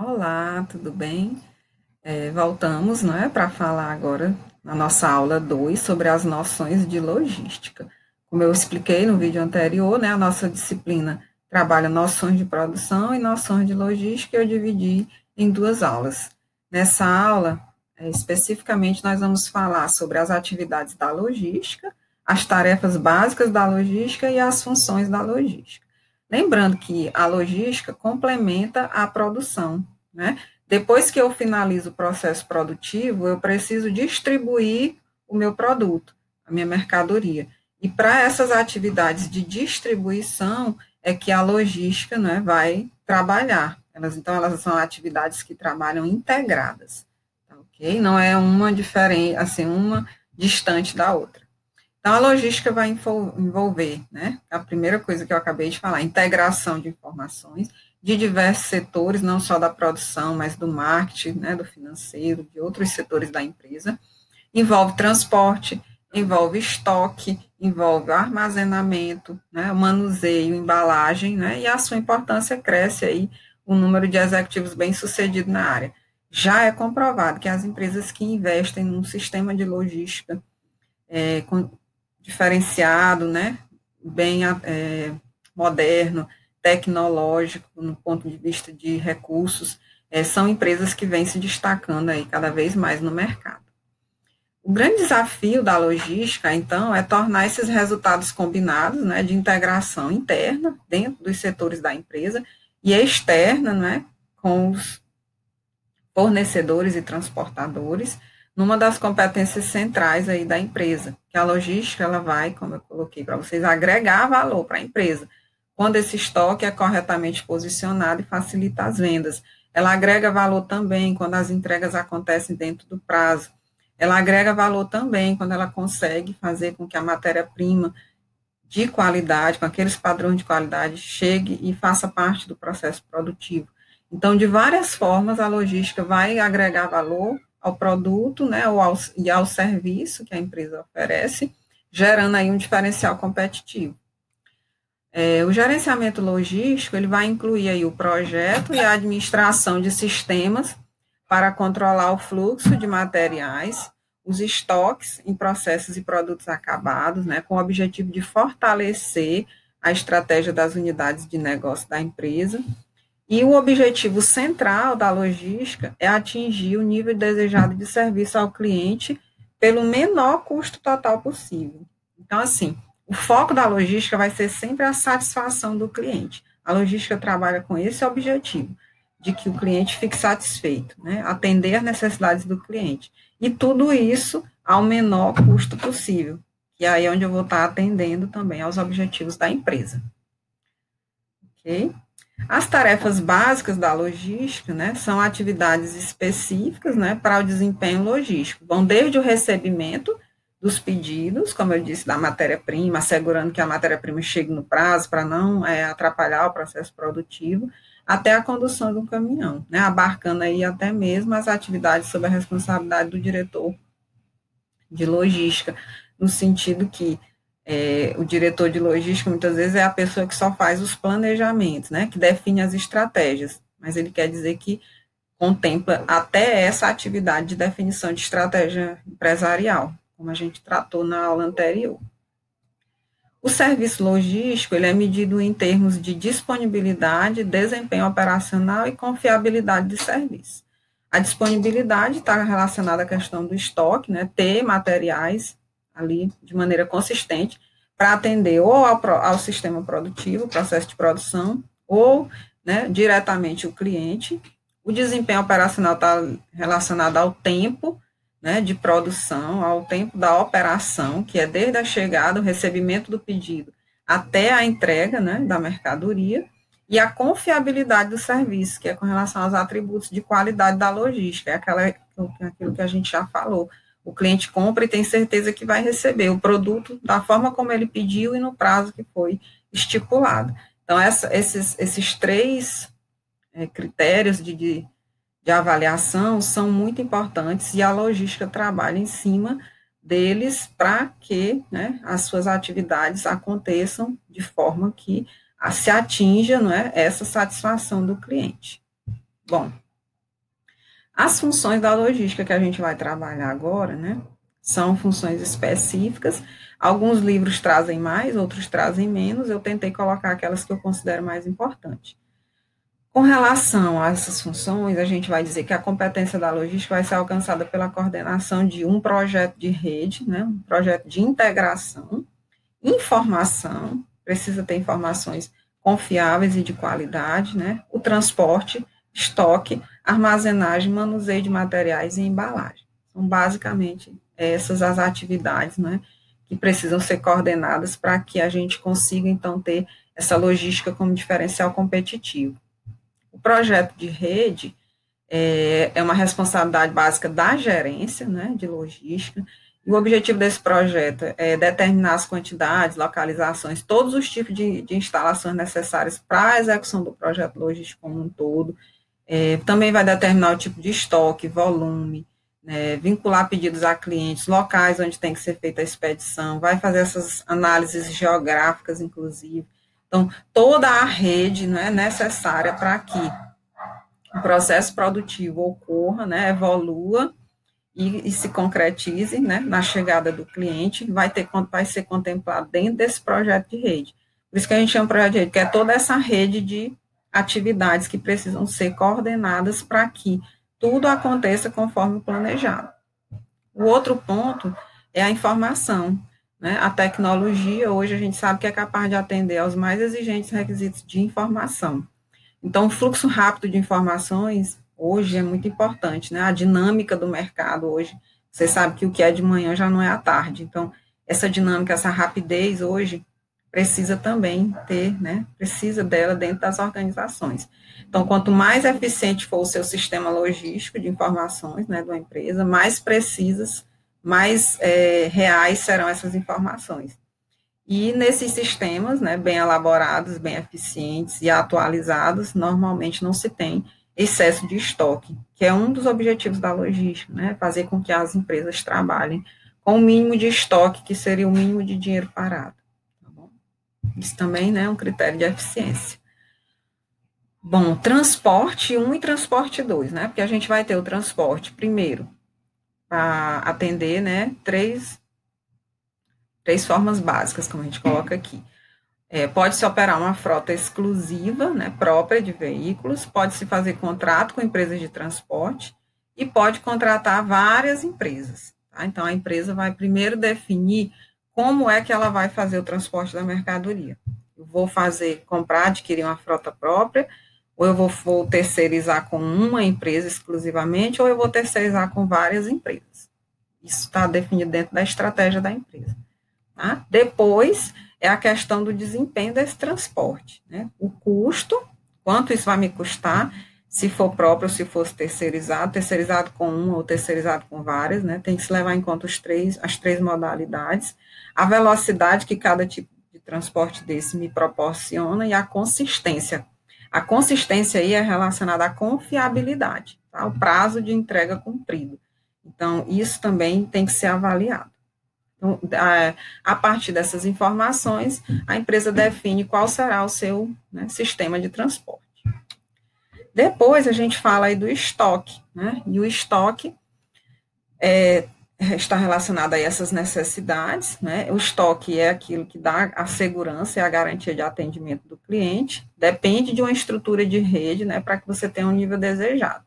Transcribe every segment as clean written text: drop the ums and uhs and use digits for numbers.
Olá, tudo bem? Voltamos, não é, para falar agora na nossa aula 2 sobre as noções de logística. Como eu expliquei no vídeo anterior, né, a nossa disciplina trabalha noções de produção e noções de logística, e eu dividi em duas aulas. Nessa aula, especificamente, nós vamos falar sobre as atividades da logística, as tarefas básicas da logística e as funções da logística. Lembrando que a logística complementa a produção, né? Depois que eu finalizo o processo produtivo, eu preciso distribuir o meu produto, a minha mercadoria. E para essas atividades de distribuição é que a logística, né, vai trabalhar. Elas são atividades que trabalham integradas, tá, ok? Não é uma diferente, assim, uma distante da outra. Então, a logística vai envolver, né, a primeira coisa que eu acabei de falar, integração de informações de diversos setores, não só da produção, mas do marketing, né, do financeiro, de outros setores da empresa. Envolve transporte, envolve estoque, envolve armazenamento, né, manuseio, embalagem, né, e a sua importância cresce aí o número de executivos bem-sucedidos na área. Já é comprovado que as empresas que investem num sistema de logística diferenciado, né, bem moderno, tecnológico, no ponto de vista de recursos, são empresas que vêm se destacando aí cada vez mais no mercado. O grande desafio da logística, então, é tornar esses resultados combinados, né, de integração interna, dentro dos setores da empresa, e externa, né, com os fornecedores e transportadores, numa das competências centrais aí da empresa, que a logística, ela vai, como eu coloquei para vocês, agregar valor para a empresa, quando esse estoque é corretamente posicionado e facilita as vendas. Ela agrega valor também quando as entregas acontecem dentro do prazo. Ela agrega valor também quando ela consegue fazer com que a matéria-prima de qualidade, com aqueles padrões de qualidade, chegue e faça parte do processo produtivo. Então, de várias formas, a logística vai agregar valor ao produto, né, e ao serviço que a empresa oferece, gerando aí um diferencial competitivo. O gerenciamento logístico, ele vai incluir aí o projeto e a administração de sistemas para controlar o fluxo de materiais, os estoques em processos e produtos acabados, né, com o objetivo de fortalecer a estratégia das unidades de negócio da empresa. E o objetivo central da logística é atingir o nível desejado de serviço ao cliente pelo menor custo total possível. Então, assim, o foco da logística vai ser sempre a satisfação do cliente. A logística trabalha com esse objetivo, de que o cliente fique satisfeito, né? Atender às necessidades do cliente. E tudo isso ao menor custo possível, que aí é onde eu vou estar atendendo também aos objetivos da empresa. Ok? As tarefas básicas da logística, né, são atividades específicas, né, para o desempenho logístico. Vão desde o recebimento dos pedidos, como eu disse, da matéria-prima, assegurando que a matéria-prima chegue no prazo para não atrapalhar o processo produtivo, até a condução de um caminhão, né, abarcando aí até mesmo as atividades sob a responsabilidade do diretor de logística, no sentido que o diretor de logística, muitas vezes, é a pessoa que só faz os planejamentos, né, que define as estratégias, mas ele quer dizer que contempla até essa atividade de definição de estratégia empresarial, como a gente tratou na aula anterior. O serviço logístico, ele é medido em termos de disponibilidade, desempenho operacional e confiabilidade de serviço. A disponibilidade está relacionada à questão do estoque, né, ter materiais ali de maneira consistente para atender ou ao sistema produtivo, processo de produção, ou, né, diretamente o cliente. O desempenho operacional está relacionado ao tempo, né, de produção, ao tempo da operação, que é desde a chegada, o recebimento do pedido, até a entrega, né, da mercadoria, e a confiabilidade do serviço, que é com relação aos atributos de qualidade da logística, é aquilo que a gente já falou. O cliente compra e tem certeza que vai receber o produto da forma como ele pediu e no prazo que foi estipulado. Então, esses três critérios de avaliação são muito importantes e a logística trabalha em cima deles para que, né, as suas atividades aconteçam de forma que se atinja, não é, essa satisfação do cliente. Bom, As funções da logística que a gente vai trabalhar agora, né, são funções específicas. Alguns livros trazem mais, outros trazem menos. Eu tentei colocar aquelas que eu considero mais importantes. Com relação a essas funções, a gente vai dizer que a competência da logística vai ser alcançada pela coordenação de um projeto de rede, né, um projeto de integração, informação, precisa ter informações confiáveis e de qualidade, né, o transporte, estoque, armazenagem, manuseio de materiais e embalagem. São basicamente essas as atividades, né, que precisam ser coordenadas para que a gente consiga, então, ter essa logística como diferencial competitivo. O projeto de rede é uma responsabilidade básica da gerência, né, de logística, e o objetivo desse projeto é determinar as quantidades, localizações, todos os tipos de instalações necessárias para a execução do projeto logístico como um todo. Também vai determinar o tipo de estoque, volume, né, vincular pedidos a clientes, locais onde tem que ser feita a expedição, vai fazer essas análises geográficas, inclusive. Então, toda a rede, né, necessária para que o processo produtivo ocorra, né, evolua e se concretize, né, na chegada do cliente, vai ser contemplado dentro desse projeto de rede. Por isso que a gente chama de projeto de rede, que é toda essa rede de atividades que precisam ser coordenadas para que tudo aconteça conforme planejado. O outro ponto é a informação, né? A tecnologia, hoje a gente sabe que é capaz de atender aos mais exigentes requisitos de informação. Então, o fluxo rápido de informações hoje é muito importante, né? A dinâmica do mercado hoje, você sabe que o que é de manhã já não é à tarde. Então, essa dinâmica, essa rapidez hoje precisa também ter, né? Precisa dela dentro das organizações. Então, quanto mais eficiente for o seu sistema logístico de informações, né, da empresa, mais precisas, mais reais serão essas informações. E nesses sistemas, né, bem elaborados, bem eficientes e atualizados, normalmente não se tem excesso de estoque, que é um dos objetivos da logística, né, fazer com que as empresas trabalhem com o mínimo de estoque, que seria o mínimo de dinheiro parado. Tá bom? Isso também, né, é um critério de eficiência. Bom, transporte 1 e transporte 2, né, porque a gente vai ter o transporte, primeiro, para atender, né, três formas básicas, como a gente coloca aqui. Pode-se operar uma frota exclusiva, né, própria de veículos, pode-se fazer contrato com empresas de transporte e pode contratar várias empresas. Tá? Então, a empresa vai primeiro definir como é que ela vai fazer o transporte da mercadoria. Eu vou comprar, adquirir uma frota própria, ou eu vou terceirizar com uma empresa exclusivamente, ou eu vou terceirizar com várias empresas. Isso está definido dentro da estratégia da empresa. Tá? Depois, é a questão do desempenho desse transporte, né? O custo, quanto isso vai me custar, se for próprio, se fosse terceirizado com uma ou terceirizado com várias, né? Tem que se levar em conta as três modalidades, a velocidade que cada tipo de transporte desse me proporciona e a consistência. A consistência aí é relacionada à confiabilidade, tá? O prazo de entrega cumprido. Então, isso também tem que ser avaliado. Então, a partir dessas informações, a empresa define qual será o seu, né, sistema de transporte. Depois, a gente fala aí do estoque, né, e o estoque está relacionado a essas necessidades, né, o estoque é aquilo que dá a segurança e a garantia de atendimento do cliente, depende de uma estrutura de rede, né, para que você tenha um nível desejado.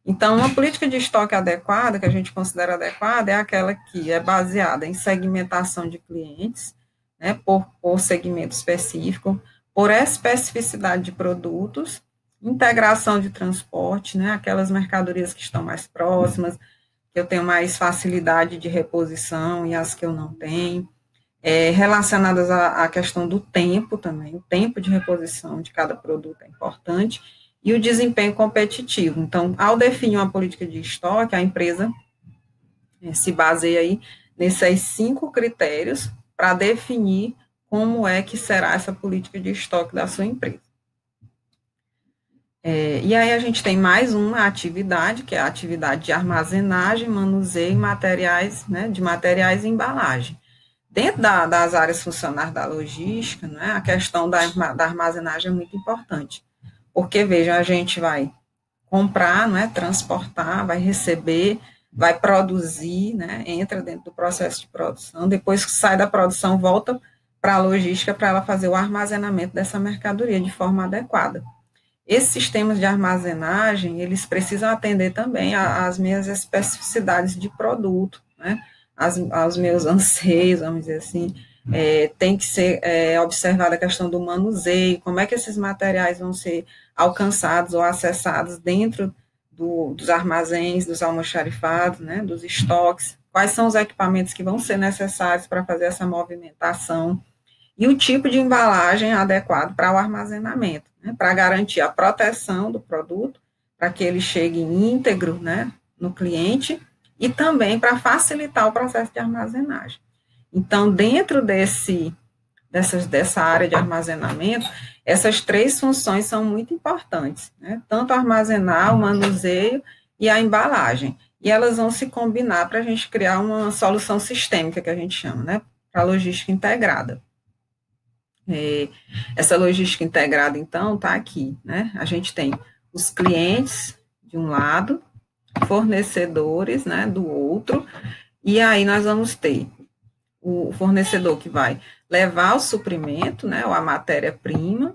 Então, uma política de estoque adequada, que a gente considera adequada, é aquela que é baseada em segmentação de clientes, né, por segmento específico, por especificidade de produtos, integração de transporte, né, aquelas mercadorias que estão mais próximas, que eu tenho mais facilidade de reposição e as que eu não tenho, relacionadas à questão do tempo também, o tempo de reposição de cada produto é importante, e o desempenho competitivo. Então, ao definir uma política de estoque, a empresa se baseia aí nesses 5 critérios para definir como é que será essa política de estoque da sua empresa. E aí a gente tem mais uma atividade, que é a atividade de armazenagem, manuseio de materiais e embalagem. Dentro das áreas funcionais da logística, a questão da armazenagem é muito importante. Porque, veja, a gente vai comprar, não é? Transportar, vai receber, vai produzir, né? Entra dentro do processo de produção, depois que sai da produção, volta para a logística para ela fazer o armazenamento dessa mercadoria de forma adequada. Esses sistemas de armazenagem, eles precisam atender também às minhas especificidades de produto, né? Aos meus anseios, vamos dizer assim. Tem que ser observada a questão do manuseio, como é que esses materiais vão ser alcançados ou acessados dentro dos armazéns, dos almoxarifados, né, dos estoques, quais são os equipamentos que vão ser necessários para fazer essa movimentação, e o tipo de embalagem adequado para o armazenamento, né, para garantir a proteção do produto, para que ele chegue íntegro, né, no cliente, e também para facilitar o processo de armazenagem. Então, dentro dessa área de armazenamento, essas três funções são muito importantes, né, tanto armazenar, o manuseio e a embalagem, e elas vão se combinar para a gente criar uma solução sistêmica, que a gente chama, né, para a logística integrada. Essa logística integrada, então, está aqui, né? A gente tem os clientes de um lado, fornecedores, né, do outro, e aí nós vamos ter o fornecedor que vai levar o suprimento, né, ou a matéria-prima,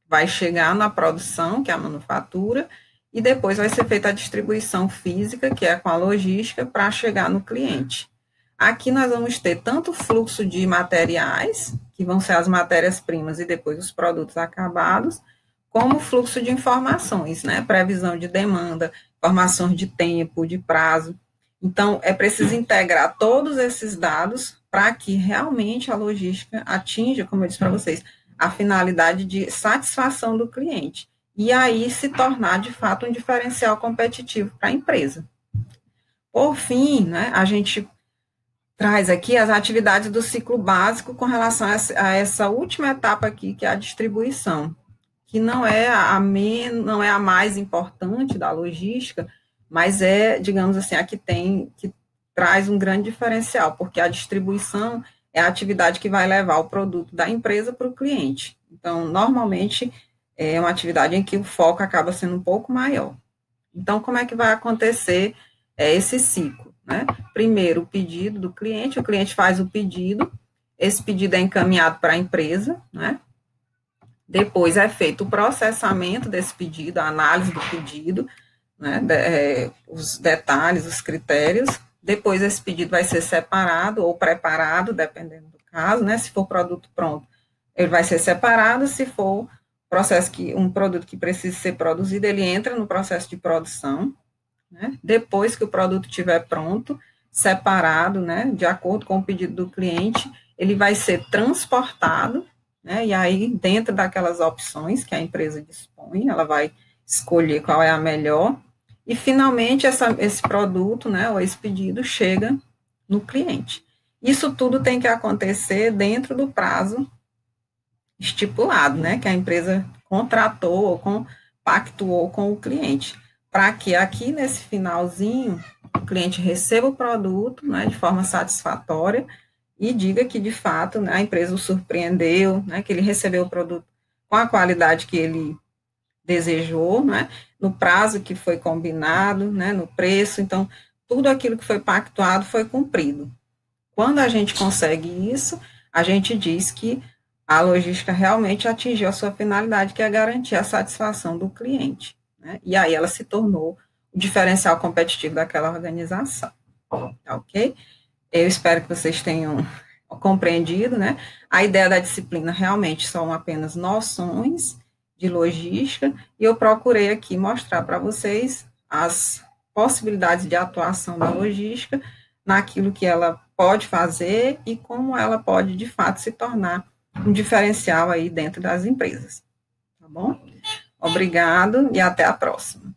vai chegar na produção, que é a manufatura, e depois vai ser feita a distribuição física, que é com a logística, para chegar no cliente. Aqui nós vamos ter tanto o fluxo de materiais, que vão ser as matérias-primas e depois os produtos acabados, como o fluxo de informações, né? Previsão de demanda, informações de tempo, de prazo. Então, é preciso integrar todos esses dados para que realmente a logística atinja, como eu disse para vocês, a finalidade de satisfação do cliente. E aí se tornar, de fato, um diferencial competitivo para a empresa. Por fim, né, a gente traz aqui as atividades do ciclo básico com relação a essa última etapa aqui, que é a distribuição, que não é não é a mais importante da logística, mas é, digamos assim, a que traz um grande diferencial, porque a distribuição é a atividade que vai levar o produto da empresa para o cliente. Então, normalmente, é uma atividade em que o foco acaba sendo um pouco maior. Então, como é que vai acontecer esse ciclo? Né? Primeiro, o pedido do cliente, o cliente faz o pedido, esse pedido é encaminhado para a empresa, né? Depois é feito o processamento desse pedido, a análise do pedido, né? Os detalhes, os critérios. Depois esse pedido vai ser separado ou preparado, dependendo do caso, né? Se for produto pronto, ele vai ser separado. Se for um produto que precisa ser produzido, ele entra no processo de produção. Né? Depois que o produto estiver pronto, separado, né, de acordo com o pedido do cliente, ele vai ser transportado, né, e aí dentro daquelas opções que a empresa dispõe, ela vai escolher qual é a melhor, e finalmente esse produto, né, ou esse pedido chega no cliente. Isso tudo tem que acontecer dentro do prazo estipulado, né, que a empresa contratou ou compactuou com o cliente, para que aqui nesse finalzinho o cliente receba o produto, né, de forma satisfatória e diga que de fato, né, a empresa o surpreendeu, né, que ele recebeu o produto com a qualidade que ele desejou, né, no prazo que foi combinado, né, no preço. Então, tudo aquilo que foi pactuado foi cumprido. Quando a gente consegue isso, a gente diz que a logística realmente atingiu a sua finalidade, que é garantir a satisfação do cliente. Né? E aí ela se tornou o diferencial competitivo daquela organização. Tá, ok? Eu espero que vocês tenham compreendido, né? A ideia da disciplina realmente são apenas noções de logística, e eu procurei aqui mostrar para vocês as possibilidades de atuação da logística naquilo que ela pode fazer e como ela pode, de fato, se tornar um diferencial aí dentro das empresas. Tá bom? Obrigado e até a próxima.